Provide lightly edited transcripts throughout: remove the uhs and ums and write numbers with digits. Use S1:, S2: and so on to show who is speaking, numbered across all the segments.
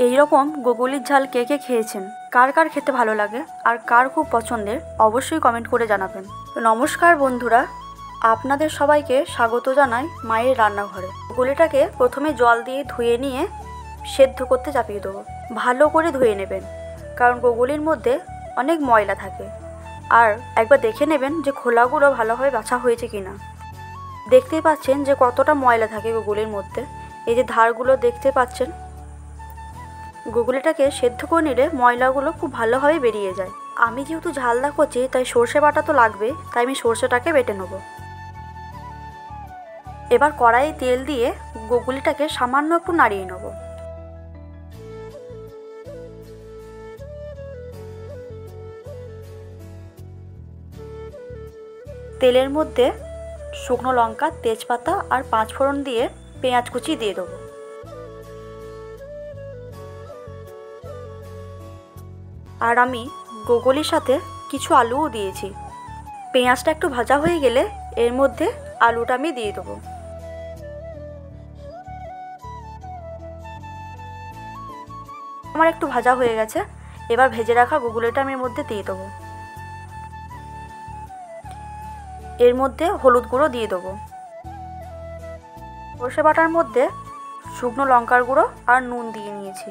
S1: এই রকম গুগুলির ঝাল কে কে খেয়েছেন, কার কার খেতে ভালো লাগে আর কার খুব পছন্দের, অবশ্যই কমেন্ট করে জানাবেন। নমস্কার বন্ধুরা, আপনাদের সবাইকে স্বাগত জানাই মায়ের রান্নাঘরে। গুগুলিটাকে প্রথমে জল দিয়ে ধুয়ে নিয়ে সেদ্ধ করতে চাপিয়ে দেবো। ভালো করে ধুয়ে নেবেন, কারণ গুগুলির মধ্যে অনেক ময়লা থাকে। আর একবার দেখে নেবেন যে খোলাগুলো ভালোভাবে বাছা হয়েছে কিনা। দেখতেই পাচ্ছেন যে কতটা ময়লা থাকে গুগুলির মধ্যে। এই যে ধারগুলো দেখতে পাচ্ছেন। গুগুলিটাকে সেদ্ধ করে নিলে ময়লাগুলো খুব ভালোভাবে বেরিয়ে যায়। আমি যেহেতু ঝালদা করছি তাই সর্ষে বাটা তো লাগবে, তাই আমি সর্ষেটাকে বেটে নেব। এবার কড়াইয়ে তেল দিয়ে গুগুলিটাকে সামান্য একটু নাড়িয়ে নেব। তেলের মধ্যে শুকনো লঙ্কা, তেজপাতা আর 5 ফোড়ন দিয়ে পেঁয়াজ কুচি দিয়ে দেবো। আর আমি গুগুলির সাথে কিছু আলুও দিয়েছি। পেঁয়াজটা একটু ভাজা হয়ে গেলে এর মধ্যে আলুটা আমি দিয়ে দেবো। আমার একটু ভাজা হয়ে গেছে। এবার ভেজে রাখা গুগুলিটা আমি এর মধ্যে দিয়ে দেবো। এর মধ্যে হলুদ গুঁড়ো দিয়ে দেবো। সর্ষে বাটার মধ্যে শুকনো লঙ্কার গুঁড়ো আর নুন দিয়ে নিয়েছি।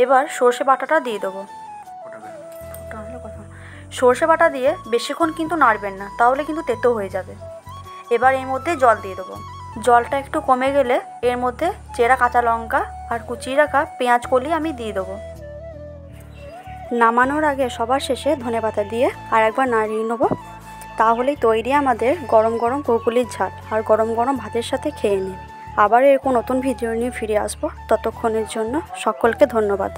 S1: এবার সর্ষে বাটাটা দিয়ে দেবো। সর্ষে বাটা দিয়ে বেশিক্ষণ কিন্তু নাড়বেন না, তাহলে কিন্তু তেতো হয়ে যাবে। এবার এর মধ্যে জল দিয়ে দেবো। জলটা একটু কমে গেলে এর মধ্যে চেরা কাঁচা লঙ্কা আর কুচিয়ে রাখা পেঁয়াজ কলি আমি দিয়ে দেবো। নামানোর আগে সবার শেষে ধনেপাতা দিয়ে আর একবার নাড়িয়ে নেবো। তাহলেই তৈরি আমাদের গরম গরম গুগুলির ঝাল। আর গরম গরম ভাতের সাথে খেয়ে নিন। আবার এরকম নতুন ভিডিও নিয়ে ফিরে আসবো। ততক্ষণের জন্য সকলকে ধন্যবাদ।